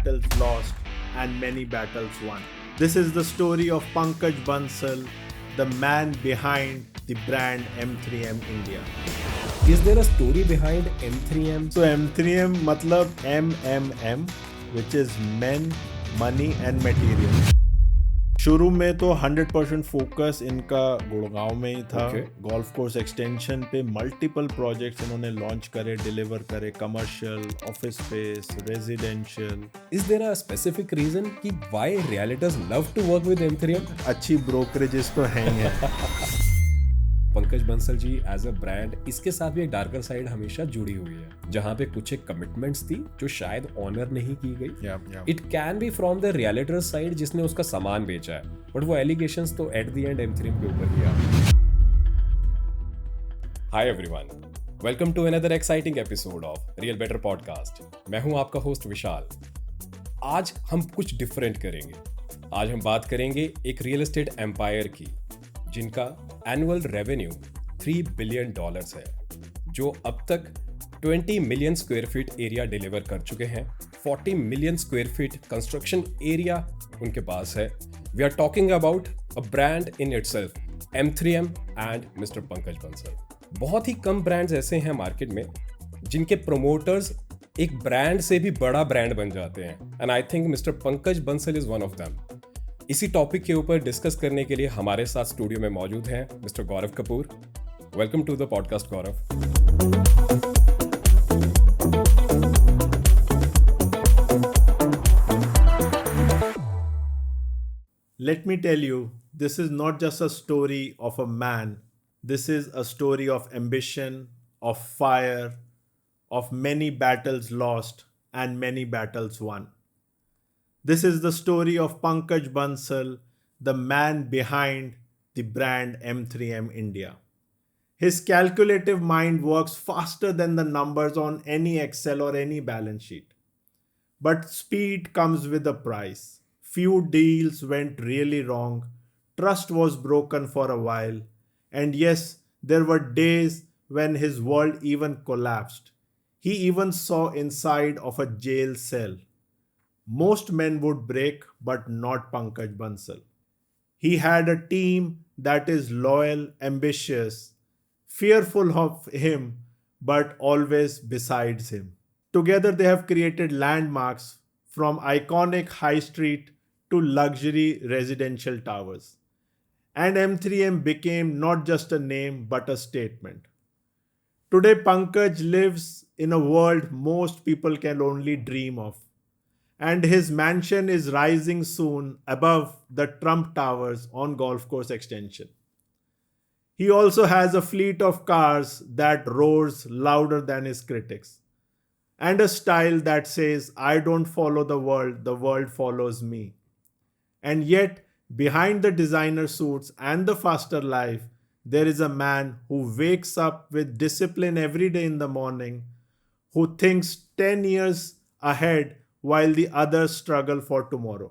battles lost and many battles won. This is the story of Pankaj Bansal, the man behind the brand M3M India. Is there a story behind M3M? So M3M मतलब MMM, which is men, money and material. शुरू में तो 100% focus इनका गुड़गांव में ही था. Golf course extension पे multiple projects इन्होंने launch करे, डिलीवर करे, commercial, office space, residential. Is there a specific reason कि why realtors love to work with M3M? अच्छी ब्रोकरेजेस तो हैं ही हैं. Pankaj Bansal ji as a brand, इसके साथ भी एक डार्कर साइड हमेशा जुड़ी हुई है, जहाँ पे कुछ एक कमिटमेंट्स थी जो शायद ऑनर नहीं की गई. It can be from the realtor side जिसने उसका सामान बेचा है, बट वो एलिगेशंस तो एट द एंड M3M के ऊपर ही आ. Hi everyone, welcome to another exciting episode of real better podcast. मैं हूं आपका होस्ट विशाल. आज हम कुछ डिफरेंट करेंगे. आज हम बात करेंगे एक रियल एस्टेट एम्पायर की, जिनका एनुअल रेवेन्यू $3 बिलियन है, जो अब तक 20 million square feet area deliver कर चुके हैं. 40 million square feet construction area उनके पास है. We are talking about a brand in itself, M3M and mister Pankaj Bansal. बहुत ही कम ब्रांड्स ऐसे हैं मार्केट में जिनके प्रोमोटर्स एक ब्रांड से भी बड़ा ब्रांड बन जाते हैं, and I think mister Pankaj Bansal is one of them. इसी टॉपिक के ऊपर डिस्कस करने के लिए हमारे साथ स्टूडियो में मौजूद हैं mister Gaurav Kapoor. Welcome to the podcast Gaurav. Let me tell you, this is not just a story of a man. This is a story of ambition, of fire, of many battles lost and many battles won. This is the story of Pankaj Bansal, the man behind the brand M3M India. His calculative mind works faster than the numbers on any Excel or any balance sheet. But speed comes with a price. Few deals went really wrong. Trust was broken for a while. And yes, there were days when his world even collapsed. He even saw inside of a jail cell. Most men would break, but not Pankaj Bansal. He had a team that is loyal, ambitious, fearful of him, but always besides him. Together they have created landmarks from iconic high street to luxury residential towers. And M3M became not just a name, but a statement. Today Pankaj lives in a world most people can only dream of. And his mansion is rising soon above the Trump Towers on Golf Course Extension. He also has a fleet of cars that roars louder than his critics, and a style that says, I don't follow the world follows me. And yet, behind the designer suits and the faster life, there is a man who wakes up with discipline every day in the morning, who thinks 10 years ahead while the others struggle for tomorrow,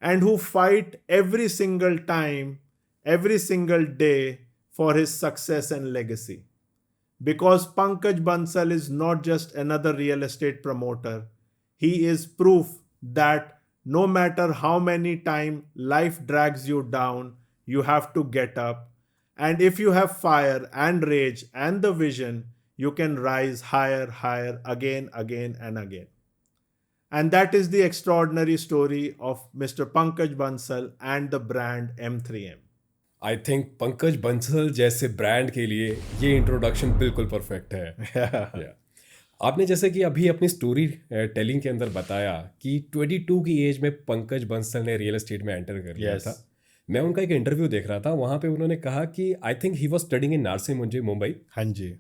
and who fight every single time, every single day for his success and legacy. Because Pankaj Bansal is not just another real estate promoter, he is proof that no matter how many times life drags you down, you have to get up, and if you have fire and rage and the vision, you can rise higher again and again. And that is the extraordinary story of Mr. Pankaj Bansal and the brand M3M. I think Pankaj Bansal जैसे brand के लिए ये introduction बिल्कुल perfect है. yeah. आपने जैसे कि अभी अपनी स्टोरी टेलिंग के अंदर बताया कि 22 की एज में पंकज बंसल ने रियल एस्टेट में एंटर कर लिया था. मैं उनका एक इंटरव्यू देख रहा था, वहाँ पे उन्होंने कहा कि I think he was studying in Narsee Mumbai. हाँ जी.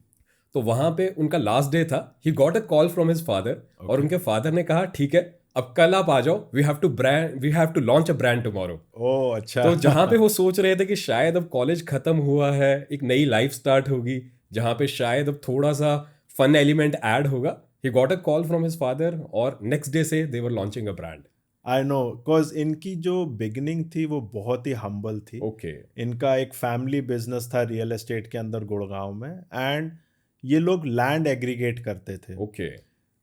तो वहाँ पे उनका लास्ट डे था. He got a call from his father, और उनके फादर ने कहा ठीक है, अब कल आप आ जाओ, we have to launch a brand tomorrow. ओह अच्छा. तो जहाँ पे वो सोच रहे थे कि शायद अब कॉलेज खत्म हुआ है, एक नई लाइफ स्टार्ट होगी, जहाँ पे शायद अब थोड़ा सा फन एलिमेंट ऐड होगा, he got a call from his father, और नेक्स्ट डे से they were launching a brand. I know, because इनकी जो बिगिनिंग थी वो बहुत ही हम्बल थी. ओके. इनका एक फैमिली बिजनेस था रियल एस्टेट के अंदर गुड़गांव में, एंड ये लोग लैंड एग्रीगेट करते थे. ओके.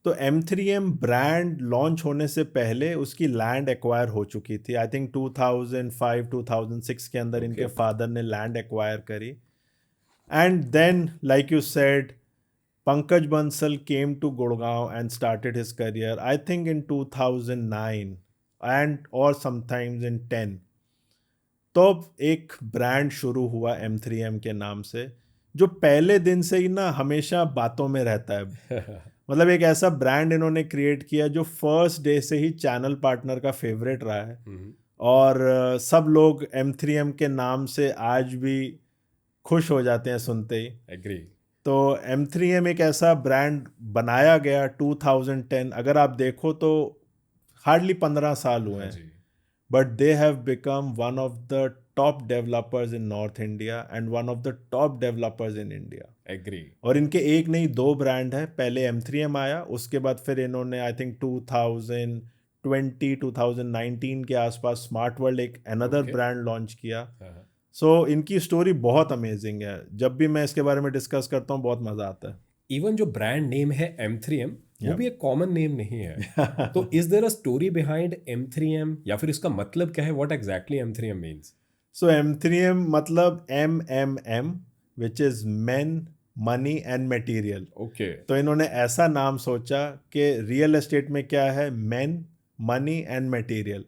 तो M3M ब्रांड लॉन्च होने से पहले उसकी लैंड एक्वायर हो चुकी थी। आई थिंक 2005-2006 के अंदर ओके। इनके फादर ने लैंड एक्वायर करी। And then like you said, Pankaj Bansal came to Gurgaon and started his career, I think in 2009 and or sometimes in 10. तो एक ब्रांड शुरू हुआ M3M के नाम से, जो पहले दिन से ही ना हमेशा बातों में रहता है। मतलब एक ऐसा ब्रांड इन्होंने क्रिएट किया जो फर्स्ट डे से ही चैनल पार्टनर का फेवरेट रहा है। और सब लोग M3M के नाम से आज भी खुश हो जाते हैं सुनते ही। एग्री। तो M3M एक ऐसा ब्रांड बनाया गया 2010, अगर आप देखो तो हार्डली 15 साल हुए हाँ हैं, जी। But they have become one of the top developers in north India and one of the top developers in India. Agree. और इनके एक नहीं दो ब्रांड है, पहले M3M आया, उसके बाद फिर इन्होंने आई थिंक 2020-2019 के आसपास स्मार्ट वर्ल्ड एक अनदर Okay. ब्रांड लॉन्च किया। हाँ। सो इनकी स्टोरी बहुत अमेजिंग है, जब भी मैं इसके बारे में डिस्कस करता हूँ बहुत मज़ा आता है। इवन जो ब्रांड नेम है M3M, वो Yeah. भी एक कॉमन नेम नहीं है। तो is there a story behind M3M, या फिर इसका मतलब क्या है? What exactly M3M means? So M3M मतलब MMM, which is men, money and material। Okay. तो इन्होंने ऐसा नाम सोचा कि रियल एस्टेट में क्या है, men, money and material,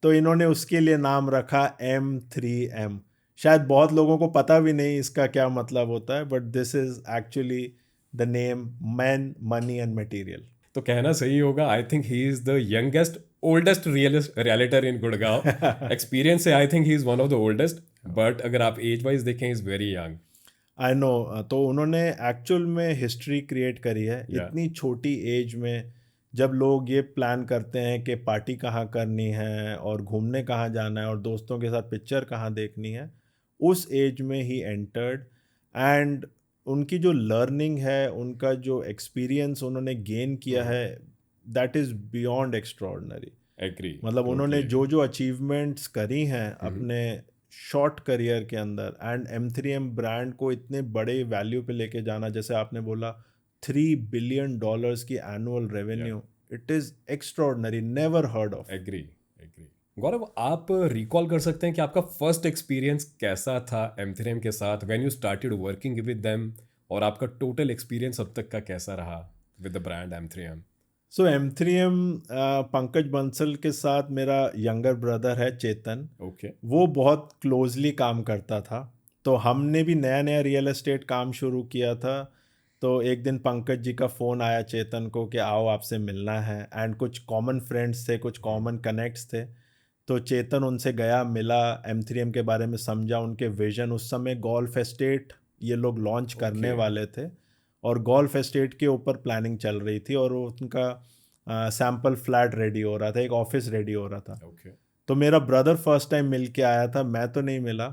तो इन्होंने उसके लिए नाम रखा M3M। शायद बहुत लोगों को पता भी नहीं इसका क्या मतलब होता है, but this is actually the name men, money and material। तो कहना सही होगा, I think he is the youngest oldest realtor in Gurgaon. Experience से I think he is one of the oldest, but अगर आप एज वाइज देखें is very young. I know. तो उन्होंने एक्चुअल में हिस्ट्री क्रिएट करी है। Yeah. इतनी छोटी एज में जब लोग ये प्लान करते हैं कि पार्टी कहाँ करनी है और घूमने कहाँ जाना है और दोस्तों के साथ पिक्चर कहाँ देखनी है, उस एज में ही एंटर्ड। एंड उनकी जो लर्निंग है, उनका जो एक्सपीरियंस उन्होंने गेन किया है, that is beyond extraordinary. Agree. मतलब उन्होंने जो जो अचीवमेंट्स करी हैं अपने शॉर्ट करियर के अंदर, एंड M3M ब्रांड को इतने बड़े वैल्यू पे लेके जाना, जैसे आपने बोला $3 बिलियन की annual revenue, it is extraordinary, never heard of. Agree. Agree. Gaurav, आप रिकॉल कर सकते हैं कि आपका फर्स्ट एक्सपीरियंस कैसा था M3M के साथ when you started working with them, और आपका टोटल एक्सपीरियंस अब तक का कैसा रहा with the brand M3M? So M3M, Pankaj Bansal के साथ मेरा यंगर ब्रदर है चेतन, ओके। वो बहुत क्लोजली काम करता था। तो हमने भी नया नया रियल एस्टेट काम शुरू किया था। तो एक दिन पंकज जी का फ़ोन आया चेतन को कि आओ आपसे मिलना है, एंड कुछ कॉमन फ्रेंड्स थे, कुछ कॉमन कनेक्ट्स थे। तो चेतन उनसे गया, मिला, M3M के बारे में समझा, उनके विजन। उस समय गोल्फ एस्टेट ये लोग लॉन्च करने वाले थे और गोल्फ एस्टेट के ऊपर प्लानिंग चल रही थी, और उनका सैम्पल फ्लैट रेडी हो रहा था, एक ऑफिस रेडी हो रहा था। ओके। तो मेरा ब्रदर फर्स्ट टाइम मिल के आया था, मैं तो नहीं मिला,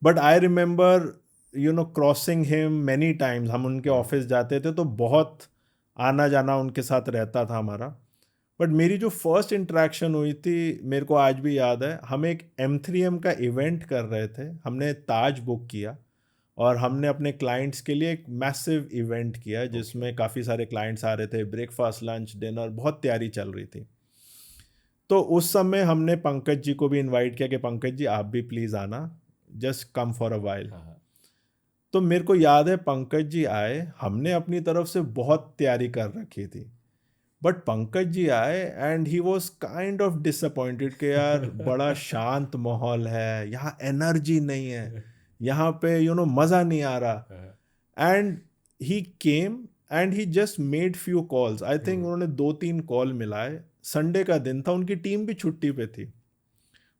but I remember crossing him many times. हम उनके ऑफिस जाते थे तो बहुत आना जाना उनके साथ रहता था हमारा। बट मेरी जो फर्स्ट इंटरेक्शन हुई थी, मेरे को आज भी याद है, हम एक M3M का इवेंट कर रहे थे, हमने ताज बुक किया और हमने अपने क्लाइंट्स के लिए एक मैसिव इवेंट किया जिसमें काफ़ी सारे क्लाइंट्स आ रहे थे, ब्रेकफास्ट, लंच, डिनर, बहुत तैयारी चल रही थी। तो उस समय हमने पंकज जी को भी इनवाइट किया कि पंकज जी आप भी प्लीज़ आना, just come for a while. तो मेरे को याद है पंकज जी आए, हमने अपनी तरफ से बहुत तैयारी कर रखी थी, बट पंकज जी आए and he was kind of disappointed कि यार बड़ा शांत माहौल है, यहाँ एनर्जी नहीं है, यहाँ पे मज़ा नहीं आ रहा। And he came and he just made few calls. I think उन्होंने 2-3 कॉल मिलाए। संडे का दिन था, उनकी टीम भी छुट्टी पे थी,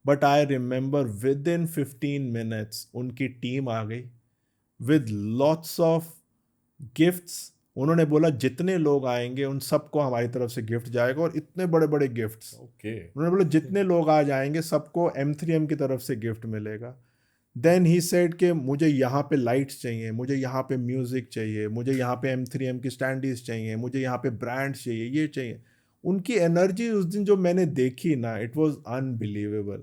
but I remember with in 15 minutes उनकी टीम आ गई विद लॉट्स ऑफ गिफ्ट्स। उन्होंने बोला जितने लोग आएंगे उन सबको हमारी तरफ से गिफ्ट जाएगा, और इतने बड़े बड़े गिफ्ट्स। ओके। उन्होंने बोला जितने लोग आ जाएंगे सबको M3M की तरफ से गिफ्ट मिलेगा। देन ही सेड कि मुझे यहाँ पे लाइट्स चाहिए, मुझे यहाँ पे म्यूज़िक चाहिए, मुझे यहाँ पे M3M की स्टैंडीज चाहिए, मुझे यहाँ पे ब्रांड्स चाहिए, ये चाहिए। उनकी एनर्जी उस दिन जो मैंने देखी ना, it was unbelievable.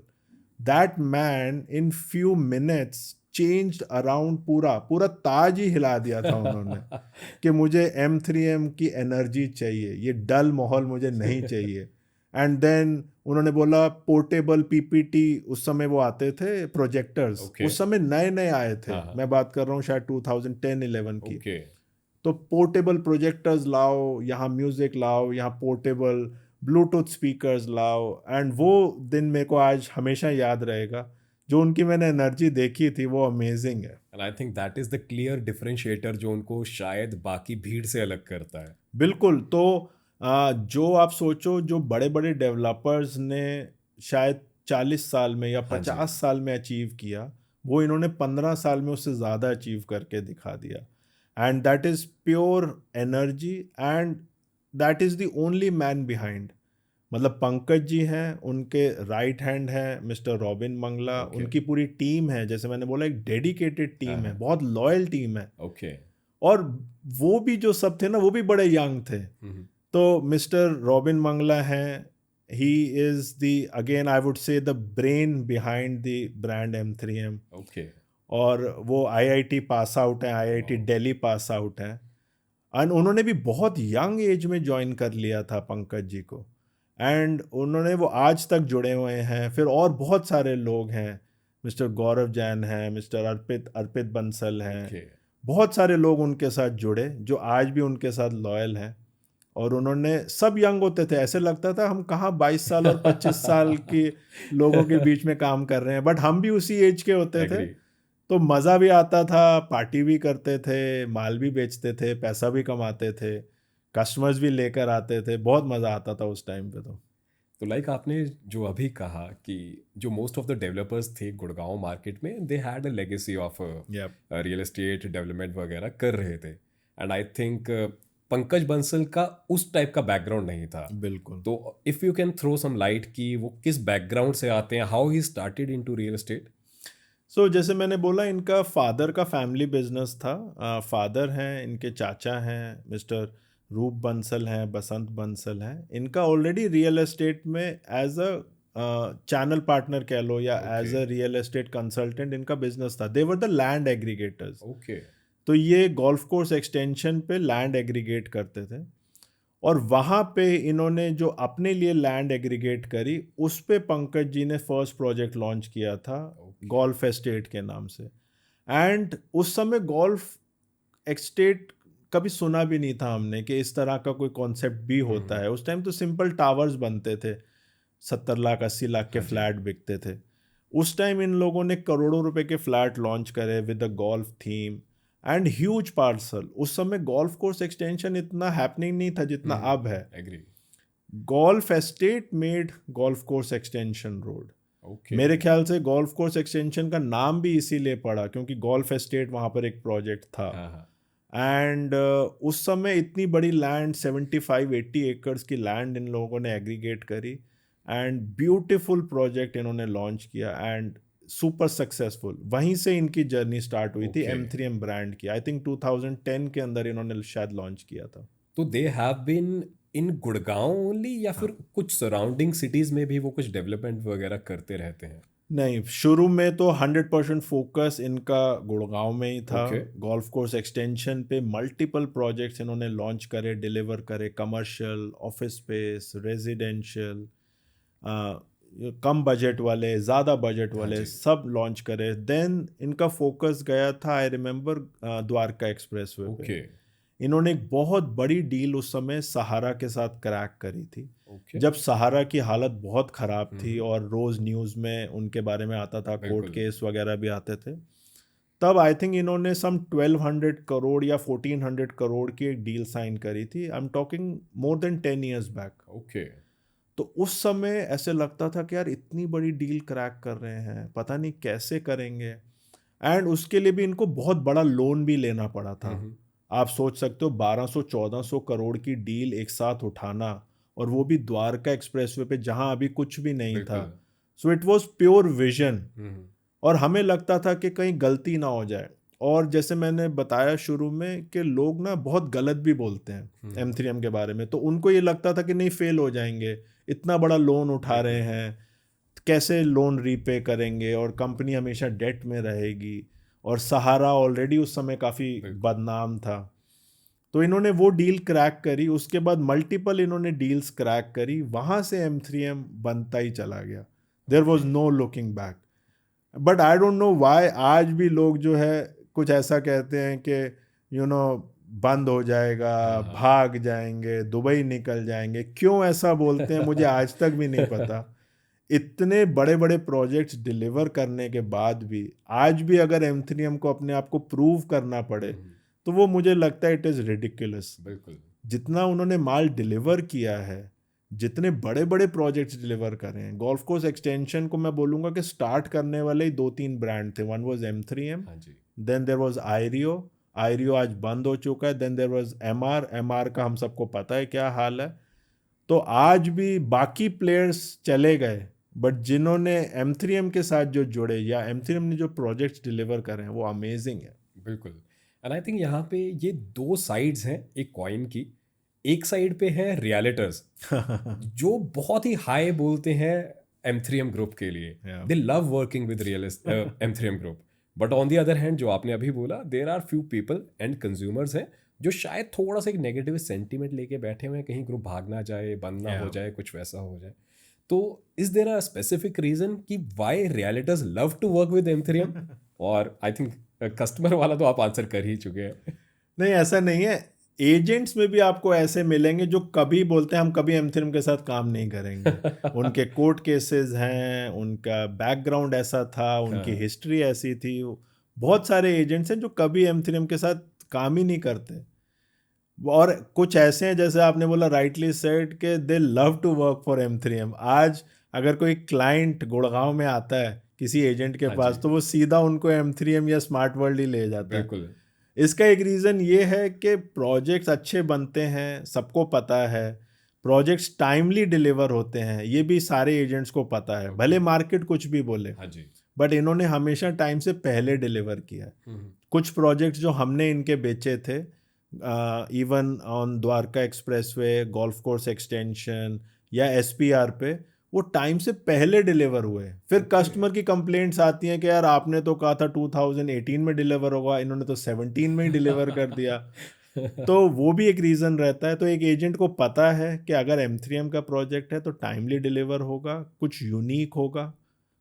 That man in few minutes changed around, पूरा पूरा ताज ही हिला दिया था उन्होंने कि मुझे M3M की एनर्जी चाहिए, ये डल माहौल मुझे नहीं चाहिए। एंड देन उन्होंने बोला पोर्टेबल PPT, उस समय वो आते थे प्रोजेक्टर्स, Okay. उस समय नए नए आए थे, हाँ, हाँ। मैं बात कर रहा हूँ शायद 2010-11 की। ओके। तो पोर्टेबल प्रोजेक्टर्स लाओ, यहाँ म्यूजिक लाओ, यहाँ पोर्टेबल ब्लूटूथ स्पीकर्स लाओ। एंड वो दिन मेरे को आज हमेशा याद रहेगा, जो उनकी मैंने एनर्जी देखी थी वो अमेजिंग है। And I think that is the clear differentiator जो उनको शायद बाकी भीड़ से अलग करता है। बिल्कुल। तो जो आप सोचो, जो बड़े बड़े डेवलपर्स ने शायद 40 साल में या हाँ जी। 50 साल में अचीव किया, वो इन्होंने 15 साल में उससे ज़्यादा अचीव करके दिखा दिया। And that is pure energy, and that is the only man behind. मतलब पंकज जी हैं, उनके राइट हैंड हैं मिस्टर रॉबिन मंगला, Okay. उनकी पूरी टीम है, जैसे मैंने बोला एक डेडिकेटेड टीम है, हाँ। बहुत लॉयल टीम है। ओके। और वो भी जो सब थे ना, वो भी बड़े यंग थे। तो मिस्टर रॉबिन मंगला हैं, ही is the, again I would से, the brain behind the brand M3M। Okay. और वो IIT पास आउट हैं, IIT दिल्ली पास आउट हैं। एंड उन्होंने भी बहुत यंग एज में ज्वाइन कर लिया था पंकज जी को, एंड उन्होंने वो आज तक जुड़े हुए हैं। फिर और बहुत सारे लोग हैं, मिस्टर गौरव जैन हैं, मिस्टर अर्पित अर्पित बंसल हैं, ओके। बहुत सारे लोग उनके साथ जुड़े जो आज भी उनके साथ लॉयल हैं। और उन्होंने, सब यंग होते थे, ऐसे लगता था हम कहाँ 22 साल और 25 साल के लोगों के बीच में काम कर रहे हैं, बट हम भी उसी एज के होते थे। एग्री। तो मज़ा भी आता था, पार्टी भी करते थे, माल भी बेचते थे, पैसा भी कमाते थे, कस्टमर्स भी लेकर आते थे, बहुत मज़ा आता था उस टाइम पे। तो लाइक आपने जो अभी कहा कि जो मोस्ट ऑफ द डेवलपर्स थे गुड़गांव मार्केट में, they had a legacy of Yep. Real estate development वगैरह कर रहे थे। And I think Pankaj Bansal का उस टाइप का बैकग्राउंड नहीं था। बिल्कुल। तो if you can throw some light कि वो किस बैकग्राउंड से आते हैं, how he started into real estate. So जैसे मैंने बोला, इनका फादर का फैमिली बिजनेस था। फादर हैं, इनके चाचा हैं मिस्टर रूप बंसल हैं, बसंत बंसल हैं। इनका ऑलरेडी रियल एस्टेट में एज अ चैनल पार्टनर कह लो, या as a real estate consultant इनका बिजनेस था। They were the land aggregators. Okay. तो ये गोल्फ कोर्स एक्सटेंशन पे लैंड एग्रीगेट करते थे, और वहाँ पे इन्होंने जो अपने लिए लैंड एग्रीगेट करी, उस पे पंकज जी ने फर्स्ट प्रोजेक्ट लॉन्च किया था, गोल्फ एस्टेट के नाम से। एंड उस समय गोल्फ एस्टेट कभी सुना भी नहीं था हमने कि इस तरह का कोई कॉन्सेप्ट भी होता है। उस टाइम तो सिंपल टावर्स बनते थे, 70 लाख 80 लाख के फ्लैट बिकते थे। उस टाइम इन लोगों ने करोड़ों रुपए के फ्लैट लॉन्च करे with the golf theme and huge parcel. उस समय गोल्फ कोर्स एक्सटेंशन इतना हैपनिंग नहीं था जितना अब है। Agree. Golf estate made golf course extension road. Okay. मेरे ख्याल से गोल्फ कोर्स एक्सटेंशन का नाम भी इसीलिए पड़ा क्योंकि गोल्फ एस्टेट वहाँ पर एक प्रोजेक्ट था। हाँ। एंड उस समय इतनी बड़ी लैंड, 75-80 एकर्स की लैंड इन लोगों ने एग्रीगेट करी, एंड ब्यूटीफुल प्रोजेक्ट इन्होंने लॉन्च किया, एंड सुपर सक्सेसफुल। वहीं से इनकी जर्नी स्टार्ट हुई थी Okay. M3M ब्रांड की। आई थिंक 2010 के अंदर इन्होंने शायद लॉन्च किया था। तो they have been in Gurgaon only, या फिर कुछ सराउंडिंग सिटीज में भी वो कुछ डेवलपमेंट वगैरह करते रहते हैं। नहीं, शुरू में तो 100% फोकस इनका गुड़गांव में ही था। Okay. गोल्फ कोर्स एक्सटेंशन पे मल्टीपल प्रोजेक्ट्स इन्होंने लॉन्च करे, डिलीवर करे, कमर्शियल, ऑफिस स्पेस, रेजिडेंशियल, कम बजट वाले, ज़्यादा बजट वाले, सब लॉन्च करे। देन इनका फोकस गया था, I remember, Dwarka express way पे। ओके। इन्होंने एक बहुत बड़ी डील उस समय सहारा के साथ क्रैक करी थी। ओके। जब सहारा की हालत बहुत ख़राब थी और रोज़ न्यूज़ में उनके बारे में आता था, कोर्ट बिल्कुल। केस वगैरह भी आते थे, तब आई थिंक इन्होंने सम 1200 करोड़ या 1400 करोड़ की एक डील साइन करी थी। I am talking more than 10 years back. Okay. तो उस समय ऐसे लगता था कि यार इतनी बड़ी डील क्रैक कर रहे हैं, पता नहीं कैसे करेंगे। एंड उसके लिए भी इनको बहुत बड़ा लोन भी लेना पड़ा था। आप सोच सकते हो 1200-1400 करोड़ की डील एक साथ उठाना, और वो भी द्वारका एक्सप्रेसवे पे जहां अभी कुछ भी नहीं था। So it was pure vision, और हमें लगता था कि कहीं गलती ना हो जाए। और जैसे मैंने बताया शुरू में कि लोग ना बहुत गलत भी बोलते हैं M3M के बारे में, तो उनको ये लगता था कि नहीं फेल हो जाएंगे, इतना बड़ा लोन उठा रहे हैं, कैसे लोन रीपे करेंगे, और कंपनी हमेशा डेट में रहेगी। और सहारा ऑलरेडी उस समय काफ़ी बिल्कुल। बदनाम था। तो इन्होंने वो डील क्रैक करी, उसके बाद मल्टीपल इन्होंने डील्स क्रैक करी, वहाँ से M3M बनता ही चला गया। There was no looking back. But I don't know why आज भी लोग जो है कुछ ऐसा कहते हैं कि बंद हो जाएगा, हाँ, हाँ। भाग जाएंगे, दुबई निकल जाएंगे। क्यों ऐसा बोलते हैं मुझे आज तक भी नहीं पता। इतने बड़े बड़े प्रोजेक्ट्स डिलीवर करने के बाद भी आज भी अगर M3M को अपने आप को प्रूव करना पड़े तो वो मुझे लगता है इट इज़ रिडिकुलस। बिल्कुल। जितना उन्होंने माल डिलीवर किया है, जितने बड़े बड़े प्रोजेक्ट्स डिलीवर करे हैं, गोल्फ कोर्स एक्सटेंशन को मैं बोलूँगा कि स्टार्ट करने वाले ही 2-3 ब्रांड थे। वन वाज M3M, हाँ जी। Then there was Ireo. Ireo आज बंद हो चुका है। देन देयर वाज एमआर का हम सबको पता है क्या हाल है। तो आज भी बाकी प्लेयर्स चले गए, बट जिन्होंने M3M के साथ जो जुड़े या M3M ने जो प्रोजेक्ट्स डिलीवर करे हैं वो अमेजिंग है। बिल्कुल। एंड आई थिंक यहाँ पे ये दो साइड्स हैं एक कॉइन की। एक साइड पे है रियलिटर्स जो बहुत ही हाई बोलते हैं M3M ग्रुप के लिए। Yeah. They love working with M3M group. But on the other hand जो आपने अभी बोला, there are few people and consumers हैं जो शायद थोड़ा सा एक नेगेटिव सेंटीमेंट लेके बैठे हुए हैं, कहीं ग्रुप भाग ना जाए, बंद ना हो Yeah. जाए, कुछ वैसा हो जाए। तो is there a specific reason कि why realtors love to work with M3M? और आई थिंक कस्टमर वाला तो आप आंसर कर ही चुके हैं। नहीं, ऐसा नहीं है। एजेंट्स में भी आपको ऐसे मिलेंगे जो कभी बोलते हैं हम कभी M3M के साथ काम नहीं करेंगे। उनके कोर्ट केसेस हैं, उनका बैकग्राउंड ऐसा था, उनकी हाँ। हिस्ट्री ऐसी थी। बहुत सारे एजेंट्स हैं जो कभी M3M के साथ काम ही नहीं करते। और कुछ ऐसे हैं जैसे आपने बोला राइटली सेड के they love to work for M3M। आज अगर कोई क्लाइंट गुड़गांव में आता है किसी एजेंट के हाँ पास जी। तो वो सीधा उनको M3M या स्मार्ट वर्ल्ड ही ले जाता है। बिल्कुल। इसका एक रीज़न ये है कि प्रोजेक्ट्स अच्छे बनते हैं, सबको पता है। प्रोजेक्ट्स टाइमली डिलीवर होते हैं, ये भी सारे एजेंट्स को पता है। भले मार्केट कुछ भी बोले, हाँ जी। बट इन्होंने हमेशा टाइम से पहले डिलीवर किया है। कुछ प्रोजेक्ट्स जो हमने इनके बेचे थे, even on Dwarka expressway, golf course extension या SPR पे, वो टाइम से पहले डिलीवर हुए। फिर कस्टमर की कंप्लेंट्स आती हैं कि यार आपने तो कहा था 2018 में डिलीवर होगा, इन्होंने तो 17 में ही डिलीवर कर दिया। तो वो भी एक रीज़न रहता है। तो एक एजेंट को पता है कि अगर M3M का प्रोजेक्ट है तो टाइमली डिलीवर होगा, कुछ यूनिक होगा,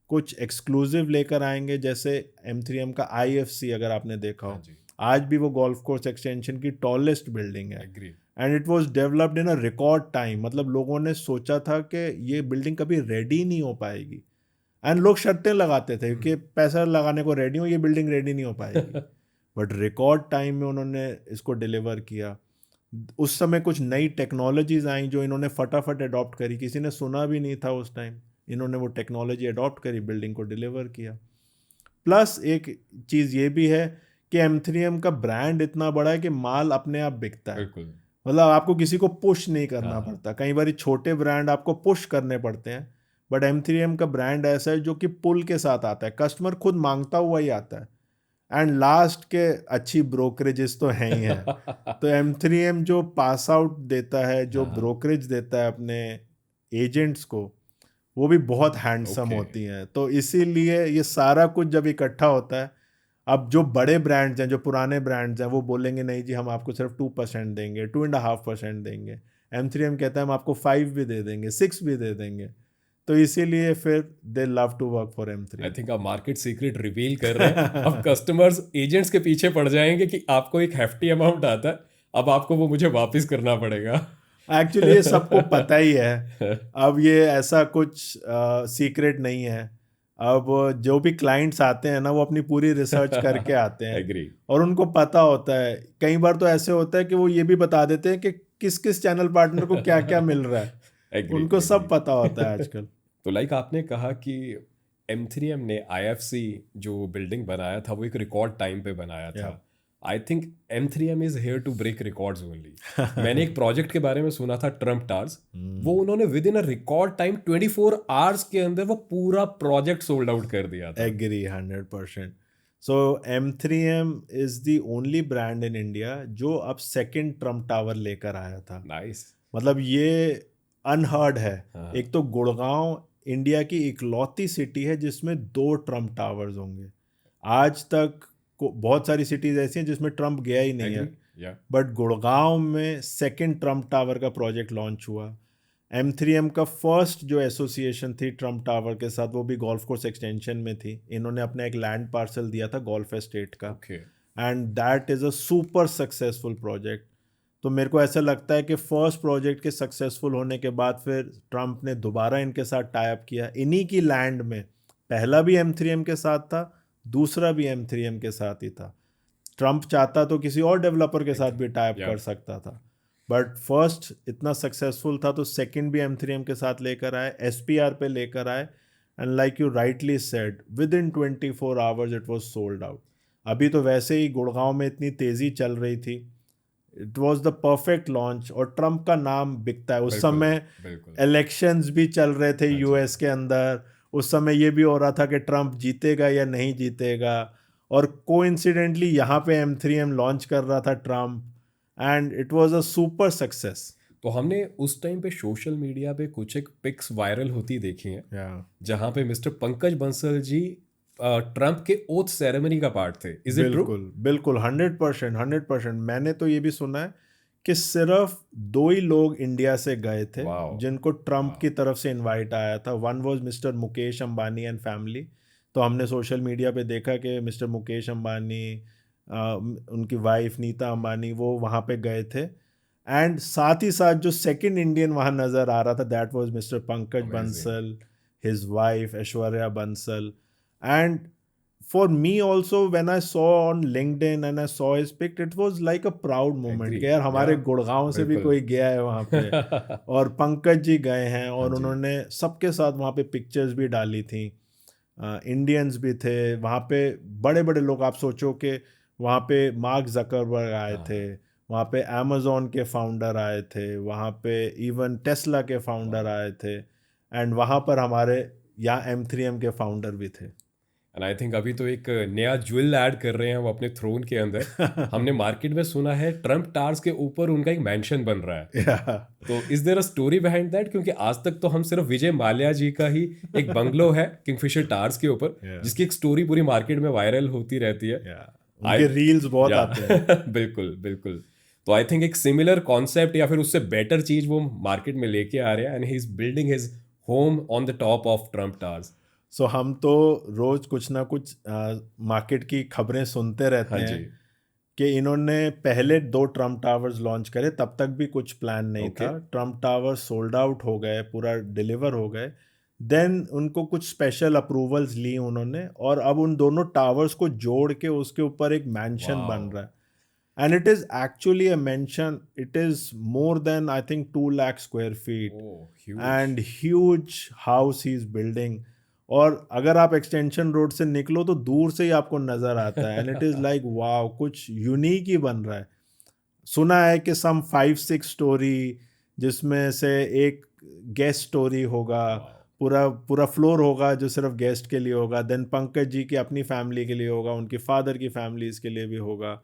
कुछ एक्सक्लूसिव लेकर आएंगे। जैसे M3M का IFC अगर आपने देखा हाँ हो, जी। आज भी वो गोल्फ कोर्स एक्सटेंशन की टॉलेस्ट बिल्डिंग है। Agree. And it was developed in a record time. मतलब लोगों ने सोचा था कि ये बिल्डिंग कभी रेडी नहीं हो पाएगी, एंड लोग शर्तें लगाते थे कि पैसा लगाने को रेडी हो, ये बिल्डिंग रेडी नहीं हो पाएगी। बट रिकॉर्ड टाइम में उन्होंने इसको डिलीवर किया। उस समय कुछ नई टेक्नोलॉजीज आई जो इन्होंने फटाफट अडॉप्ट करी, किसी ने सुना भी नहीं था उस टाइम। इन्होंने वो टेक्नोलॉजी अडॉप्ट करी, बिल्डिंग को डिलीवर किया। प्लस एक चीज़ ये भी है कि M3M का ब्रांड इतना बड़ा है कि माल अपने आप बिकता है। बिल्कुल। मतलब आपको किसी को पुश नहीं करना हाँ। पड़ता। कई बार छोटे ब्रांड आपको पुश करने पड़ते हैं, बट M3M का ब्रांड ऐसा है जो कि पुल के साथ आता है, कस्टमर खुद मांगता हुआ ही आता है। एंड लास्ट के अच्छी ब्रोकरेजेस तो हैं ही हैं। तो M3M जो पास आउट देता है, जो हाँ। ब्रोकरेज देता है अपने एजेंट्स को, वो भी बहुत हैंडसम Okay. होती हैं। तो इसीलिए ये सारा कुछ जब इकट्ठा होता है, अब जो बड़े ब्रांड्स हैं, जो पुराने ब्रांड्स हैं, वो बोलेंगे नहीं जी हम आपको सिर्फ 2% देंगे, 2.5% देंगे। M3M कहता है हम आपको 5 भी दे देंगे, 6 भी दे देंगे। तो इसीलिए फिर they love to work for I M3M। Think आप मार्केट सीक्रेट रिवील कर रहे हैं। अब कस्टमर्स एजेंट्स के पीछे पड़ जाएंगे कि आपको एक हेफ्टी अमाउंट आता है, अब आपको वो मुझे वापस करना पड़ेगा। एक्चुअली ये सबको पता ही है। अब ये ऐसा कुछ सीक्रेट नहीं है। अब जो भी क्लाइंट्स आते हैं ना, वो अपनी पूरी रिसर्च करके आते हैं एग्री। और उनको पता होता है। कई बार तो ऐसे होता है कि वो ये भी बता देते हैं कि किस किस चैनल पार्टनर को क्या क्या मिल रहा है। एग्री। उनको सब पता होता है आजकल। तो लाइक आपने कहा कि M3M ने IFC जो बिल्डिंग बनाया था वो एक रिकॉर्ड टाइम पे बनाया था। Yeah. I think M3M is here to break records only. मैंने एक प्रोजेक्ट के बारे में सुना था, ट्रम्प टावर्स। वो उन्होंने with in a record time 24 hours के अंदर वो पूरा प्रोजेक्ट सोल्ड आउट कर दिया था। Agree 100%। So M3M is the only brand in India जो अब सेकंड ट्रम्प टावर लेकर आया था। नाइस। मतलब ये अनहर्ड है। हाँ। एक तो गुड़गांव इंडिया की इकलौती सिटी है जिसमें 2 ट्रम्प टावर्स होंगे। आज तक बहुत सारी सिटीज ऐसी हैं जिसमें ट्रम्प गया ही नहीं है, एग्री या बट गुड़गांव में सेकंड ट्रम्प टावर का प्रोजेक्ट लॉन्च हुआ। M3M का फर्स्ट जो एसोसिएशन थी ट्रम्प टावर के साथ, वो भी गोल्फ कोर्स एक्सटेंशन में थी। इन्होंने अपना एक लैंड पार्सल दिया था गोल्फ एस्टेट का, okay and that is a super successful project. तो मेरे को ऐसा लगता है कि फर्स्ट प्रोजेक्ट के सक्सेसफुल होने के बाद फिर ट्रम्प ने दोबारा इनके साथ टाई अप किया इन्हीं की लैंड में। पहला भी M3M के साथ था, दूसरा भी M3M के साथ ही था। ट्रम्प चाहता तो किसी और डेवलपर के साथ भी टाई अप या कर सकता था, बट फर्स्ट इतना सक्सेसफुल था तो सेकंड भी M3M के साथ लेकर आए, SPR पे लेकर आए, and like you rightly said with in 24 hours it was sold out. अभी तो वैसे ही गुड़गांव में इतनी तेज़ी चल रही थी, it was the perfect launch. और ट्रम्प का नाम बिकता है। उस बिल्कुल समय बिल्कुल इलेक्शंस भी चल रहे थे हाँ जी US के अंदर, उस समय ये भी हो रहा था कि ट्रम्प जीतेगा या नहीं जीतेगा, और कोइंसिडेंटली यहाँ पे M3M लॉन्च कर रहा था Trump, and it was a super success. तो हमने उस टाइम पे सोशल मीडिया पे कुछ एक पिक्स वायरल होती देखी हैं या जहाँ पे मिस्टर पंकज बंसल जी ट्रम्प के ओथ सेरेमनी का पार्ट थे। Is it true? बिल्कुल बिल्कुल 100%, 100%। मैंने तो ये भी सुना है कि सिर्फ 2 ही लोग इंडिया से गए थे वाओ जिनको ट्रम्प की वाओ तरफ से इनवाइट आया था। One was mister Mukesh Ambani and family. तो हमने सोशल मीडिया पे देखा कि मिस्टर मुकेश अंबानी, उनकी वाइफ नीता अंबानी, वो वहाँ पे गए थे। एंड साथ ही साथ जो सेकंड इंडियन वहाँ नज़र आ रहा था, that was mister Pankaj amazing Bansal, his wife Aishwarya Bansal. And for me also, when I saw on LinkedIn and I saw his pic, it was like a proud moment agree कि यार या हमारे गुड़गांव से भी बिल्कुल कोई गया है वहाँ पे। और पंकज जी गए हैं हाँ और जी उन्होंने सबके साथ वहाँ पे पिक्चर्स भी डाली थी। इंडियंस भी थे वहाँ पे, बड़े बड़े लोग। आप सोचो कि वहाँ पे मार्क जकरबर्ग आए हाँ थे, वहाँ पे अमेजोन के फाउंडर आए थे, वहाँ पे इवन टेस्ला के फाउंडर वाओ आए थे, एंड वहाँ पर हमारे यहाँ M3M के फाउंडर भी थे। एंड आई थिंक अभी तो एक नया ज्वेल ऐड कर रहे हैं वो अपने थ्रोन के अंदर। हमने मार्केट में सुना है ट्रम्प टावर्स के ऊपर उनका एक मेंशन बन रहा है। Yeah. तो is there a story behind that? क्योंकि आज तक तो हम सिर्फ विजय माल्या जी का ही एक बंगलो है किंगफिशर टावर्स के ऊपर Yeah. जिसकी एक स्टोरी पूरी मार्केट में वायरल होती रहती है। Yeah. आई उनके रील्स बहुत या आते हैं। बिल्कुल बिल्कुल। तो आई थिंक एक सिमिलर कॉन्सेप्ट या फिर उससे बेटर चीज वो मार्केट में लेके आ रहे हैं and he is building his home on the top of Trump towers. So हम तो रोज कुछ ना कुछ मार्केट की खबरें सुनते रहते हाँ हैं जी कि इन्होंने पहले 2 ट्रम्प टावर्स लॉन्च करे, तब तक भी कुछ प्लान नहीं ओके था। ट्रम्प टावर्स सोल्ड आउट हो गए, पूरा डिलीवर हो गए। देन उनको कुछ स्पेशल अप्रूवल्स ली उन्होंने, और अब उन दोनों टावर्स को जोड़ के उसके ऊपर एक मैंशन बन वाओ रहा है। And it is actually a mansion, it is more than I think 2 lakh square feet, oh huge and huge house he is building. और अगर आप एक्सटेंशन रोड से निकलो तो दूर से ही आपको नजर आता है, and it is like wow, कुछ यूनिक ही बन रहा है। सुना है कि सम 5-6 स्टोरी, जिसमें से एक गेस्ट स्टोरी होगा, वाओ पूरा पूरा फ्लोर होगा जो सिर्फ गेस्ट के लिए होगा। देन पंकज जी की अपनी फैमिली के लिए होगा, उनकी फादर की फैमिलीज के लिए भी होगा।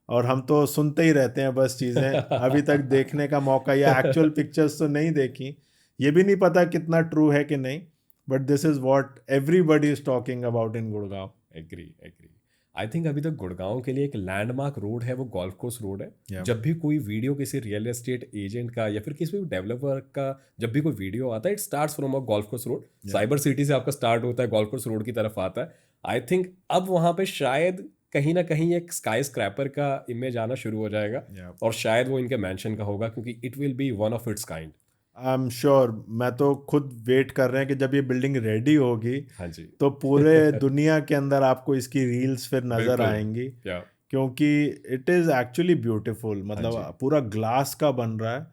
और हम तो सुनते ही रहते हैं बस चीज़ें, अभी तक देखने का मौका या एक्चुअल पिक्चर्स तो नहीं देखी। ये भी नहीं पता कितना ट्रू है कि नहीं, but this is what everybody is talking about in Gurgaon. Agree agree. I think अभी तक गुड़गांव के लिए एक लैंडमार्क रोड है वो गोल्फ कोर्स रोड है। Yeah. जब भी कोई वीडियो किसी रियल एस्टेट एजेंट का या फिर किसी भी डेवलपर का जब भी कोई वीडियो आता है it starts from a golf course road. Cyber city से आपका स्टार्ट होता है, गोल्फ कोर्स रोड की तरफ आता है। आई थिंक अब वहाँ पे शायद कहीं ना कहीं एक स्काई स्क्रैपर का इमेज आना शुरू हो जाएगा Yeah. और शायद वो इनके मेंशन का होगा क्योंकि it will be one of its kind. I am sure, मैं तो खुद वेट कर रहे हैं कि जब ये बिल्डिंग रेडी होगी हाँ जी तो पूरे दुनिया के अंदर आपको इसकी रील्स फिर नज़र बिल्कुल आएंगी, या क्योंकि इट इज़ एक्चुअली ब्यूटीफुल। हाँ मतलब जी पूरा ग्लास का बन रहा है,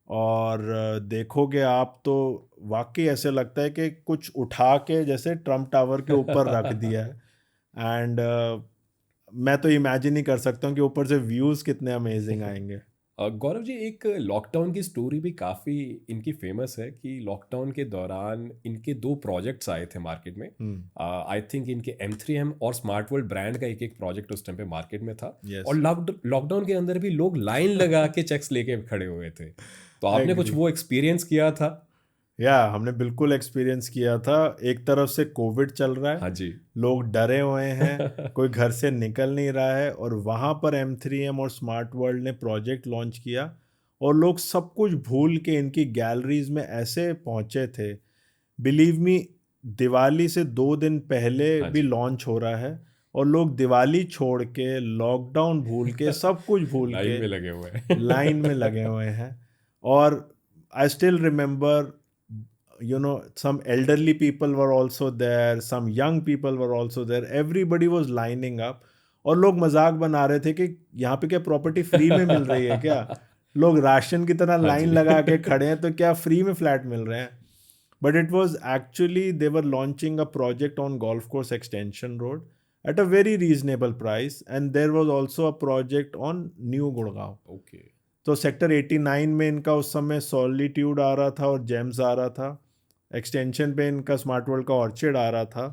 और देखोगे आप तो वाकई ऐसे लगता है कि कुछ उठा के जैसे ट्रम्प टावर के ऊपर रख दिया है। एंड मैं तो इमेजिन ही कर सकता हूँ कि ऊपर से व्यूज़ कितने अमेजिंग आएंगे। गौरव जी एक लॉकडाउन की स्टोरी भी काफ़ी इनकी फेमस है कि लॉकडाउन के दौरान इनके 2 प्रोजेक्ट्स आए थे मार्केट में। आई थिंक इनके M3M और स्मार्ट वर्ल्ड ब्रांड का एक प्रोजेक्ट उस टाइम पे मार्केट में था। Yes. और लॉकडाउन के अंदर भी लोग लाइन लगा के चेक्स लेके खड़े हुए थे। तो आपने कुछ Agree. वो एक्सपीरियंस किया था? या हमने बिल्कुल एक्सपीरियंस किया था। एक तरफ से कोविड चल रहा हाँ है, जी। लोग डरे हुए हैं, कोई घर से निकल नहीं रहा है, और वहाँ पर M3M और स्मार्ट वर्ल्ड ने प्रोजेक्ट लॉन्च किया, और लोग सब कुछ भूल के इनकी गैलरीज में ऐसे पहुँचे थे। बिलीव मी, दिवाली से 2 दिन पहले हाँ भी जी। लॉन्च हो रहा है, और लोग दिवाली छोड़ के, लॉकडाउन भूल के, सब कुछ भूल लाइन के में लगे हुए लाइन में हैं। लगे हुए हैं। और I still remember, some elderly people were also there, some young people were also there, everybody was lining up, और लोग मजाक बना रहे थे कि यहाँ पे क्या प्रॉपर्टी फ्री में मिल रही है क्या? लोग राशन की तरह हाँ लाइन जी। लगा के खड़े हैं, तो क्या फ्री में फ्लैट मिल रहे हैं? But it was actually they were launching a project on Golf Course Extension Road at a very reasonable price, and there was also a project on New Gurgaon. Okay. तो sector 89 में इनका उस समय solitude आ रहा था और James आ रहा था। एक्सटेंशन पे इनका स्मार्ट वर्ल्ड का ऑर्चिड आ रहा था।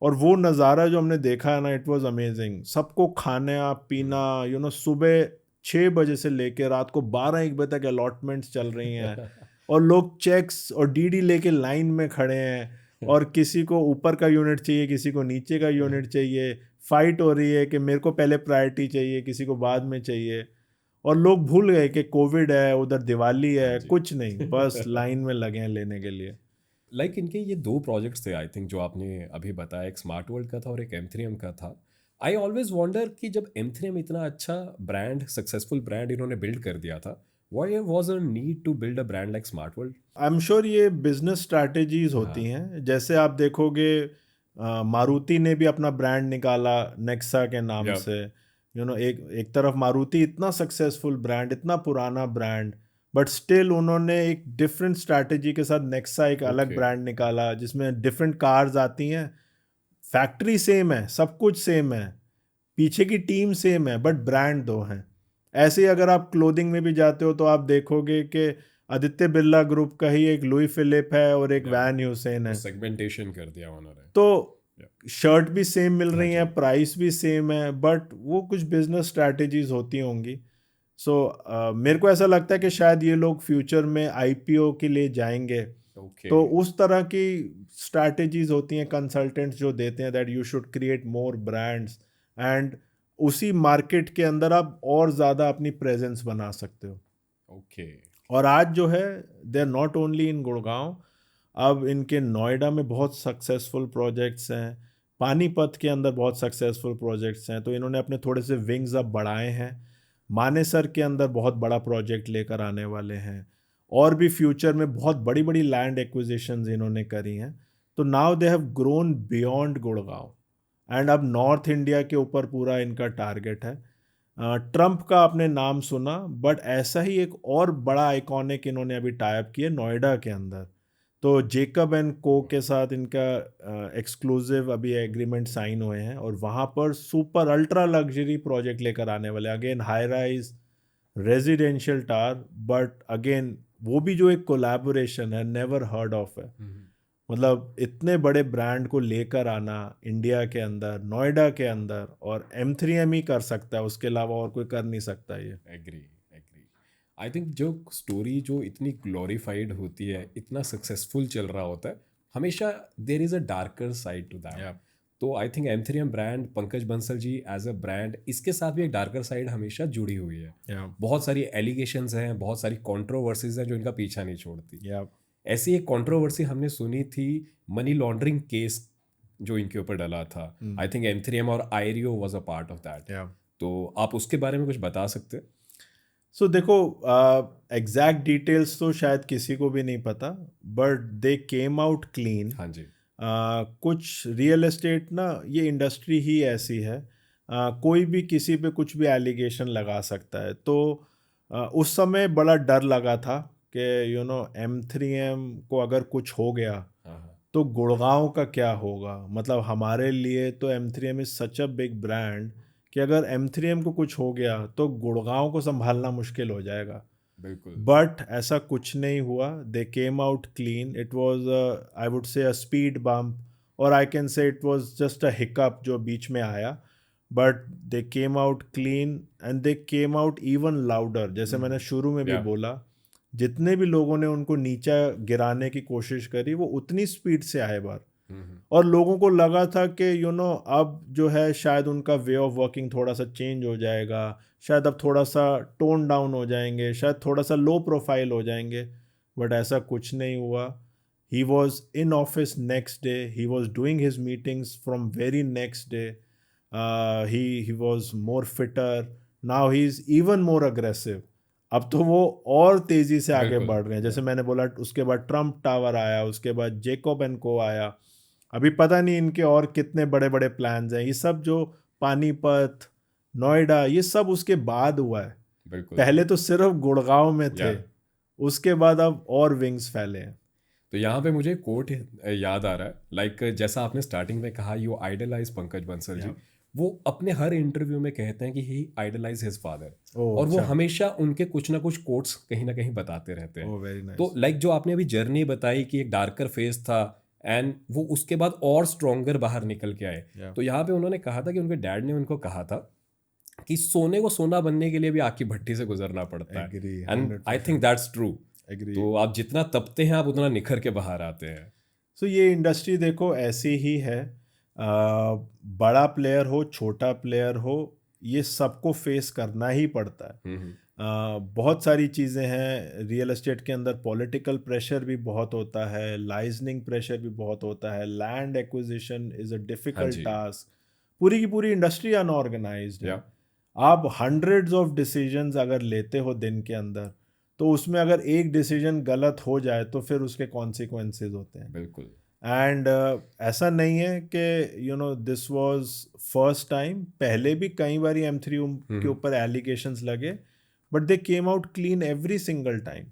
और वो नज़ारा जो हमने देखा है ना, इट वाज अमेजिंग। सबको खाना पीना, सुबह 6 बजे से लेकर रात को 12-1 बजे तक अलॉटमेंट्स चल रही हैं, और लोग चेक्स और डीडी लेके लाइन में खड़े हैं, और किसी को ऊपर का यूनिट चाहिए, किसी को नीचे का यूनिट चाहिए। फाइट हो रही है कि मेरे को पहले प्रायोरिटी चाहिए, किसी को बाद में चाहिए। और लोग भूल गए कि कोविड है, उधर दिवाली हाँ है, जी। कुछ नहीं, बस लाइन में लगे हैं लेने के लिए। लाइक इनके ये दो प्रोजेक्ट्स थे आई थिंक जो आपने अभी बताया, एक स्मार्ट वर्ल्ड का था और एक M3M का था। आई ऑलवेज वॉन्डर कि जब M3M इतना अच्छा ब्रांड, सक्सेसफुल ब्रांड इन्होंने बिल्ड कर दिया था, why was a need to build a brand like smart world? I am sure ये बिजनेस स्ट्रैटेजीज होती हाँ। हैं। जैसे आप देखोगे, मारुति ने भी अपना ब्रांड निकाला नेक्सा के नाम यप। से। एक एक तरफ मारुति इतना सक्सेसफुल ब्रांड, इतना पुराना ब्रांड, बट स्टिल उन्होंने एक डिफरेंट स्ट्रैटेजी के साथ नेक्सा एक अलग ओके। ब्रांड निकाला, जिसमें डिफरेंट कार्स आती हैं। फैक्ट्री सेम है, सब कुछ सेम है, पीछे की टीम सेम है, बट ब्रांड दो हैं। ऐसे ही अगर आप क्लोथिंग में भी जाते हो तो आप देखोगे कि आदित्य बिरला ग्रुप का ही एक लुई फिलिप है और एक या वैन ह्यूसेन वो है। सेगमेंटेशन कर दिया उन्होंने। तो या। शर्ट भी सेम मिल हाँ रही है, जी। प्राइस भी सेम है, बट वो कुछ बिजनेस स्ट्रैटेजीज होती होंगी। सो मेरे को ऐसा लगता है कि शायद ये लोग फ्यूचर में आईपीओ के लिए जाएंगे। ओके। तो उस तरह की स्ट्रैटेजीज होती हैं कंसल्टेंट्स जो देते हैं, that you should create more brands, and उसी मार्केट के अंदर आप और ज़्यादा अपनी प्रेजेंस बना सकते हो। ओके। और आज जो है, they are not only in Gurgaon, अब इनके नोएडा में बहुत सक्सेसफुल प्रोजेक्ट्स हैं, पानीपत के अंदर बहुत सक्सेसफुल प्रोजेक्ट्स हैं। तो इन्होंने अपने थोड़े से विंग्स अब बढ़ाए हैं। मानेसर के अंदर बहुत बड़ा प्रोजेक्ट लेकर आने वाले हैं, और भी फ्यूचर में बहुत बड़ी बड़ी लैंड एक्विजिशंस इन्होंने करी हैं। तो now they have grown beyond Gurgaon, and अब नॉर्थ इंडिया के ऊपर पूरा इनका टारगेट है। ट्रम्प का आपने नाम सुना, बट ऐसा ही एक और बड़ा आइकॉनिक इन्होंने अभी टाइप किया नोएडा के अंदर। तो जेकब एंड को के साथ इनका एक्सक्लूसिव अभी एग्रीमेंट साइन हुए हैं, और वहाँ पर सुपर अल्ट्रा लग्जरी प्रोजेक्ट लेकर आने वाले, again high rise residential tower, but again वो भी जो एक कोलैबोरेशन है, नेवर हर्ड ऑफ है। मतलब इतने बड़े ब्रांड को लेकर आना इंडिया के अंदर, नोएडा के अंदर, और M3M ही कर सकता है, उसके अलावा और कोई कर नहीं सकता ये। एग्री। एग्री। आई थिंक जो स्टोरी जो इतनी ग्लोरीफाइड होती है, इतना सक्सेसफुल चल रहा होता है, हमेशा there is a darker side to that. Yeah. तो I think M3M brand, Pankaj Bansal ji as a brand, इसके साथ भी एक डार्कर साइड हमेशा जुड़ी हुई है। Yeah. बहुत सारी एलिगेशंस हैं, बहुत सारी कंट्रोवर्सीज हैं जो इनका पीछा नहीं छोड़ती। Yeah. ऐसी एक कंट्रोवर्सी हमने सुनी थी, मनी लॉन्ड्रिंग केस जो इनके ऊपर डला था। आई थिंक M3M और Ireo was a part of that. Yeah. तो आप उसके बारे में कुछ बता सकते हैं? सो देखो, एग्जैक्ट डिटेल्स तो शायद किसी को भी नहीं पता, but they came out clean. हाँ जी। कुछ रियल एस्टेट ना, ये इंडस्ट्री ही ऐसी है, कोई भी किसी पे कुछ भी एलिगेशन लगा सकता है। तो उस समय बड़ा डर लगा था कि M3M को अगर कुछ हो गया हाँ हाँ। तो गुड़गांव का क्या होगा। मतलब हमारे लिए तो M3M is such a big brand कि अगर M3M को कुछ हो गया तो गुड़गांव को संभालना मुश्किल हो जाएगा। बिल्कुल। बट ऐसा कुछ नहीं हुआ, they came out clean. It was, I would say, a speed bump, और I can say it was just a hiccup जो बीच में आया, but they came out clean, and they came out even louder. जैसे मैंने शुरू में भी या। बोला, जितने भी लोगों ने उनको नीचा गिराने की कोशिश करी वो उतनी स्पीड से आए बाहर। हम्म, और लोगों को लगा था कि अब जो है शायद उनका वे ऑफ वर्किंग थोड़ा सा चेंज हो जाएगा, शायद अब थोड़ा सा टोन डाउन हो जाएंगे, शायद थोड़ा सा लो प्रोफाइल हो जाएंगे। बट ऐसा कुछ नहीं हुआ। He was in office next day, he was doing his meetings from very next day. He was more fitter, now he is even more aggressive. अब तो वो और तेजी से आगे बिल्कुल। बढ़ रहे हैं। जैसे Yeah. मैंने बोला, उसके बाद ट्रम्प टावर आया, उसके बाद जेकोब एंड को आया। अभी पता नहीं इनके और कितने बड़े बड़े प्लान्स हैं। ये सब जो पानीपत, नोएडा, ये सब उसके बाद हुआ है। बिल्कुल। पहले तो सिर्फ गुड़गांव में थे, या उसके बाद अब और विंग्स फैले हैं। तो यहाँ पे मुझे कोट याद आ रहा है, लाइक जैसा आपने स्टार्टिंग में कहा, you idolise Pankaj Bansal ji. Yeah. वो अपने हर इंटरव्यू में कहते हैं कि he idolise his father, oh और वो अच्छा। हमेशा उनके कुछ ना कुछ कोट्स कहीं ना कहीं बताते रहते हैं। ओह वेरी तो नाइस। लाइक जो आपने अभी जर्नी बताई कि एक डार्कर फेस था एंड वो उसके बाद और स्ट्रोंगर बाहर निकल के आए। Yeah. तो यहाँ पे उन्होंने कहा था कि उनके डैड ने उनको कहा था कि सोने को सोना बनने के लिए भी आग की भट्टी से गुजरना पड़ता है, agree, and I think 100% that's true. Agree. तो आप जितना तपते हैं आप उतना निखर के बाहर आते हैं। सो ये इंडस्ट्री देखो ऐसी ही है। बड़ा प्लेयर हो, छोटा प्लेयर हो, ये सबको फेस करना ही पड़ता है। हम्म, बहुत सारी चीज़ें हैं रियल एस्टेट के अंदर। पॉलिटिकल प्रेशर भी बहुत होता है, लाइजनिंग प्रेशर भी बहुत होता है, लैंड एक्विजिशन इज़ अ हाँ डिफ़िकल्ट जी। टास्क। पूरी की पूरी इंडस्ट्री अनऑर्गेनाइज्ड है। या आप हंड्रेड्स ऑफ डिसीजंस अगर लेते हो दिन के अंदर, तो उसमें अगर एक डिसीजन गलत हो जाए तो फिर उसके कॉन्सिक्वेंसेस होते हैं। बिल्कुल। एंड ऐसा नहीं है कि दिस वाज फर्स्ट टाइम। पहले भी कई बार M3 के ऊपर एलिगेशंस लगे, but they came out clean every single time.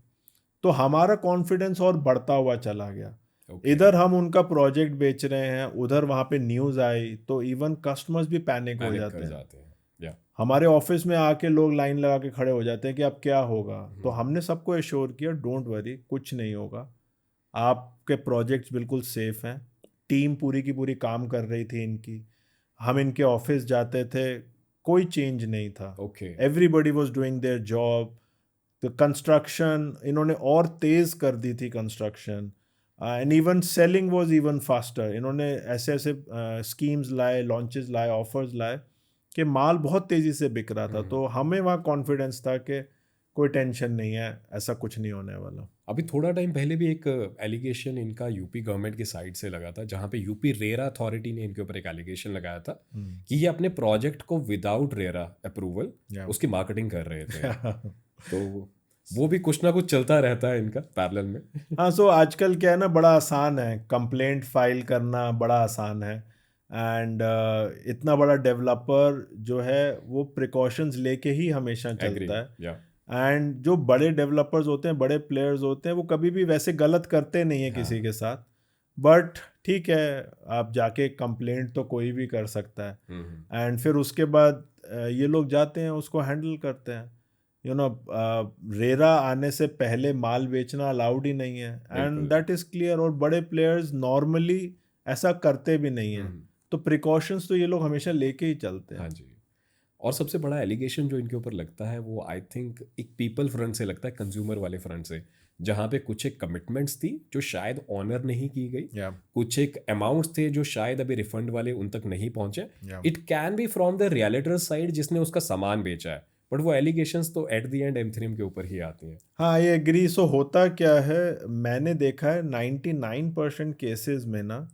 तो हमारा कॉन्फिडेंस और बढ़ता हुआ चला गया। ओके। इधर हम उनका प्रोजेक्ट बेच रहे हैं, उधर वहाँ पे न्यूज़ आई तो इवन कस्टमर्स भी पैनिक हो पैनिक जाते कर हैं। जाते हैं। या हमारे ऑफिस में आके लोग लाइन लगा के खड़े हो जाते हैं कि अब क्या होगा। तो हमने सबको एश्योर किया, डोंट वरी, कुछ नहीं होगा, आपके प्रोजेक्ट्स बिल्कुल सेफ हैं। टीम पूरी की पूरी काम कर रही थी इनकी। हम इनके ऑफिस जाते थे, कोई चेंज नहीं था। Okay. Everybody was doing their job. तो कंस्ट्रक्शन इन्होंने और तेज़ कर दी थी construction. And even selling was even faster. इन्होंने ऐसे ऐसे स्कीम्स लाए, लॉन्चेस लाए, ऑफर्स लाए कि माल बहुत तेज़ी से बिक रहा था। तो हमें वहाँ कॉन्फिडेंस था कि कोई टेंशन नहीं है, ऐसा कुछ नहीं होने वाला। अभी थोड़ा टाइम पहले भी एक एलिगेशन इनका यूपी गवर्नमेंट की साइड से लगा था, जहाँ पे यूपी रेरा अथॉरिटी ने इनके ऊपर एक एलिगेशन लगाया था कि ये अपने प्रोजेक्ट को विदाउट रेरा अप्रूवल Yeah. उसकी मार्केटिंग कर रहे थे। तो वो भी कुछ ना कुछ चलता रहता है इनका पैरेलल में। हाँ, सो आजकल क्या है ना, बड़ा आसान है कंप्लेंट फाइल करना, बड़ा आसान है। एंड इतना बड़ा डेवलपर जो है वो प्रिकॉशंस लेके ही हमेशा एग्री। चलता है। या एंड जो बड़े डेवलपर्स होते हैं, बड़े प्लेयर्स होते हैं, वो कभी भी वैसे गलत करते नहीं है किसी हाँ। के साथ। बट ठीक है, आप जाके कंप्लेंट तो कोई भी कर सकता है। एंड फिर उसके बाद ये लोग जाते हैं, उसको हैंडल करते हैं। रेरा आने से पहले माल बेचना अलाउड ही नहीं है, एंड बिल्कुल। That is clear. और बड़े प्लेयर्स नॉर्मली ऐसा करते भी नहीं हैं। तो प्रिकॉशंस तो ये लोग हमेशा लेके ही चलते हैं। हाँ जी। और सबसे बड़ा एलिगेशन जो इनके ऊपर लगता है वो आई थिंक एक पीपल फ्रंट से लगता है, कंज्यूमर वाले फ्रंट से, जहाँ पे कुछ एक कमिटमेंट्स थी जो शायद ऑनर नहीं की गई, Yeah. कुछ एक अमाउंट्स थे जो शायद अभी रिफंड वाले उन तक नहीं पहुंचे। Yeah. It can be from the realtor side जिसने उसका सामान बेचा है, बट वो एलिगेशंस तो एट द एंड M3 के ऊपर ही आती हैं। हाँ, ये एग्री। सो होता क्या है, मैंने देखा है 99% केसेस में ना,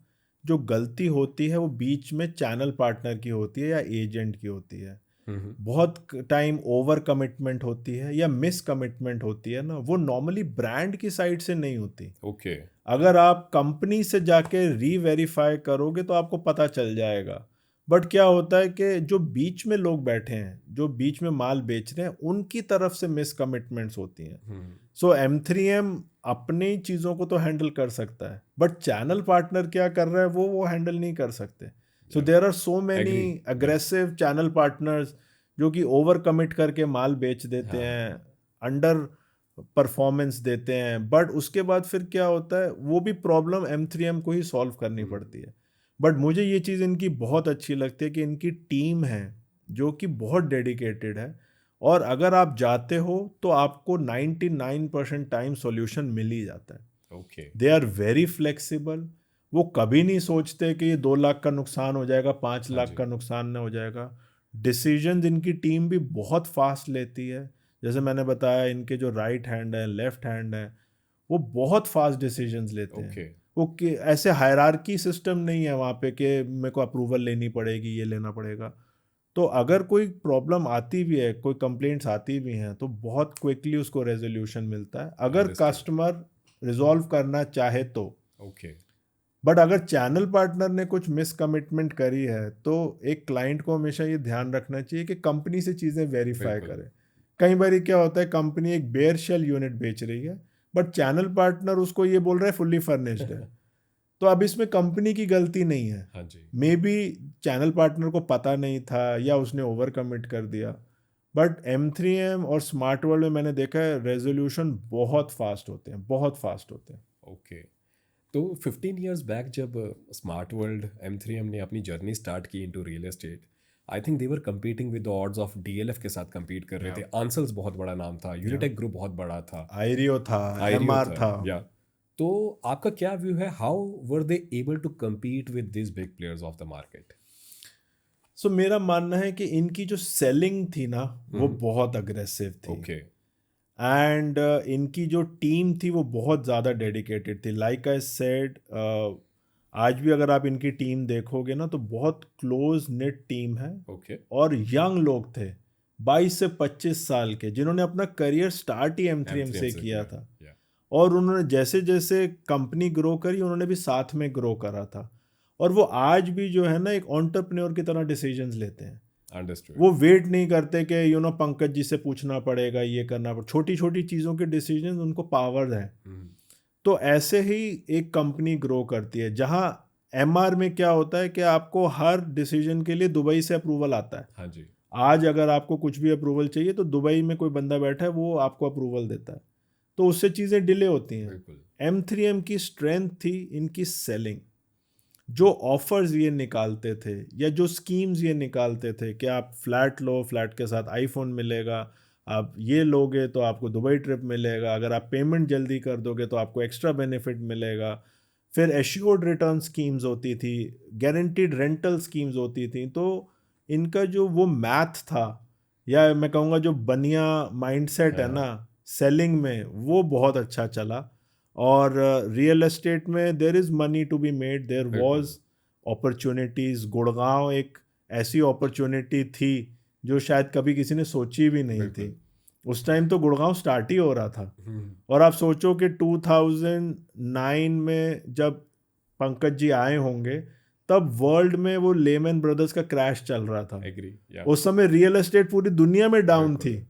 जो गलती होती है वो बीच में चैनल पार्टनर की होती है या एजेंट की होती है। बहुत टाइम ओवर कमिटमेंट होती है या मिस कमिटमेंट होती है ना, वो नॉर्मली ब्रांड की साइड से नहीं होती। ओके। अगर आप कंपनी से जाके रीवेरीफाई करोगे तो आपको पता चल जाएगा। बट क्या होता है कि जो बीच में लोग बैठे हैं, जो बीच में माल बेच रहे हैं, उनकी तरफ से मिस कमिटमेंट्स होती हैं। सो M3M अपनी चीज़ों को तो हैंडल कर सकता है, बट चैनल पार्टनर क्या कर रहा है वो हैंडल नहीं कर सकते। So there are so many Agree. Aggressive channel partners जो कि ओवर कमिट करके माल बेच देते हाँ। हैं, अंडर परफॉर्मेंस देते हैं। बट उसके बाद फिर क्या होता है, वो भी प्रॉब्लम M3M को ही सॉल्व करनी पड़ती है। बट मुझे ये चीज़ इनकी बहुत अच्छी लगती है कि इनकी टीम है जो कि बहुत डेडिकेटेड है, और अगर आप जाते हो तो आपको 99% टाइम सॉल्यूशन मिल ही जाता है। Okay. They are very flexible. वो कभी नहीं सोचते कि ये 2 लाख का नुकसान हो जाएगा, 5 लाख जी। का नुकसान न हो जाएगा। डिसीजन इनकी टीम भी बहुत फास्ट लेती है। जैसे मैंने बताया, इनके जो राइट हैंड है, लेफ्ट हैंड है, वो बहुत फास्ट डिसीजंस लेते हैं। ओके। वो ऐसे हायरार्की सिस्टम नहीं है वहाँ पे कि मेरे को अप्रूवल लेनी पड़ेगी, ये लेना पड़ेगा। तो अगर कोई प्रॉब्लम आती भी है, कोई कंप्लेंट्स आती भी हैं, तो बहुत क्विकली उसको रेजोल्यूशन मिलता है अगर अंडरस्टूड। कस्टमर रिजॉल्व करना चाहे तो। ओके। बट अगर चैनल पार्टनर ने कुछ मिस कमिटमेंट करी है तो एक क्लाइंट को हमेशा ये ध्यान रखना चाहिए कि कंपनी से चीज़ें वेरीफाई बिल्कुल। करे। कई बार क्या होता है, कंपनी एक बेयर शेल यूनिट बेच रही है बट चैनल पार्टनर उसको ये बोल रहा है फुल्ली फर्निश्ड है। तो अब इसमें कंपनी की गलती नहीं है, हाँ जी। मे बी चैनल पार्टनर को पता नहीं था या उसने ओवर कमिट कर दिया। बट M3M और स्मार्ट वर्ल्ड में मैंने देखा है रेजोल्यूशन बहुत फास्ट होते हैं, बहुत फास्ट होते हैं। ओके। तो 15 इयर्स बैक जब स्मार्ट वर्ल्ड M3M ने अपनी जर्नी स्टार्ट की into real estate, I think they were competing with the odds of DLF के साथ कम्पीट कर रहे थे। आंसल्स बहुत बड़ा नाम था, यूनिटेक ग्रुप बहुत बड़ा था, आयरियो था, आईरियो MR था। था। या तो आपका क्या व्यू है, how were they able to compete with this big players of the market? So मेरा मानना है कि इनकी जो सेलिंग थी ना, वो बहुत अग्रेसिव थी। ओके। एंड इनकी जो टीम थी वो बहुत ज़्यादा डेडिकेटेड थी। लाइक आई सेड, आज भी अगर आप इनकी टीम देखोगे ना तो बहुत क्लोज निट टीम है। ओके। और यंग लोग थे, 22 से 25 साल के, जिन्होंने अपना करियर स्टार्ट ही M3M M3M से से किया किया। था। या और उन्होंने जैसे जैसे कंपनी ग्रो करी, उन्होंने भी साथ में ग्रो करा था। और वो आज भी जो है ना एक एंटरप्रेन्योर की तरह डिसीजंस लेते हैं। अंडरस्टूड। वो वेट नहीं करते कि पंकज जी से पूछना पड़ेगा, ये करना पड़ेगा। छोटी छोटी चीज़ों के डिसीजन उनको पावर है। तो ऐसे ही एक कंपनी ग्रो करती है, जहाँ MR में क्या होता है कि आपको हर डिसीजन के लिए दुबई से अप्रूवल आता है। हाँ जी। आज अगर आपको कुछ भी अप्रूवल चाहिए तो दुबई में कोई बंदा बैठा है, वो आपको अप्रूवल देता है। तो उससे चीज़ें डिले होती हैं। बिल्कुल। M3M की स्ट्रेंथ थी इनकी सेलिंग। जो ऑफर्स ये निकालते थे या जो स्कीम्स ये निकालते थे कि आप फ्लैट लो, फ्लैट के साथ आईफोन मिलेगा, आप ये लोगे तो आपको दुबई ट्रिप मिलेगा, अगर आप पेमेंट जल्दी कर दोगे तो आपको एक्स्ट्रा बेनिफिट मिलेगा। फिर एश्योर्ड रिटर्न स्कीम्स होती थी, गारंटीड रेंटल स्कीम्स होती थी। तो इनका जो वो मैथ था, या मैं कहूँगा जो बनिया माइंडसेट है हाँ। ना सेलिंग में, वो बहुत अच्छा चला। और रियल एस्टेट में there is money to be made, there बिल्कुल। Was opportunities. गुड़गांव एक ऐसी अपॉर्चुनिटी थी जो शायद कभी किसी ने सोची भी नहीं बिल्कुल। थी। उस टाइम तो गुड़गांव स्टार्ट ही हो रहा था। हम्म। और आप सोचो कि 2009 में जब पंकज जी आए होंगे, तब वर्ल्ड में वो लेमन ब्रदर्स का क्रैश चल रहा था। एग्री। या उस समय रियल एस्टेट पूरी दुनिया में डाउन बिल्कुल। थी।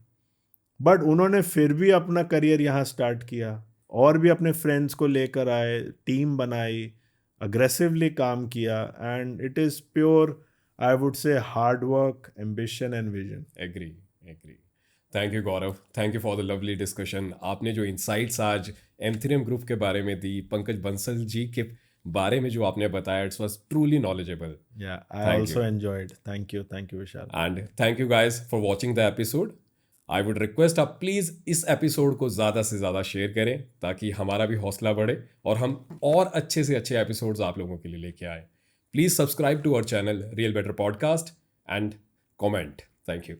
बट उन्होंने फिर भी अपना करियर यहाँ स्टार्ट किया, और भी अपने फ्रेंड्स को लेकर आए, टीम बनाई, अग्रेसिवली काम किया। And it is pure, I would say, hard work, ambition and vision. Agree. Agree. Thank you Gaurav, thank you for the lovely discussion. आपने जो इंसाइट्स आज M3M ग्रुप के बारे में दी, पंकज बंसल जी के बारे में जो आपने बताया, it's was truly knowledgeable. Yeah, I Thank also you. enjoyed. Thank you, Vishal. And thank you guys for watching the episode. I would request आप प्लीज़ इस एपिसोड को ज़्यादा से ज़्यादा शेयर करें, ताकि हमारा भी हौसला बढ़े और हम और अच्छे से अच्छे एपिसोड्स आप लोगों के लिए लेके आए। Please subscribe to our channel Real better podcast and comment. Thank you.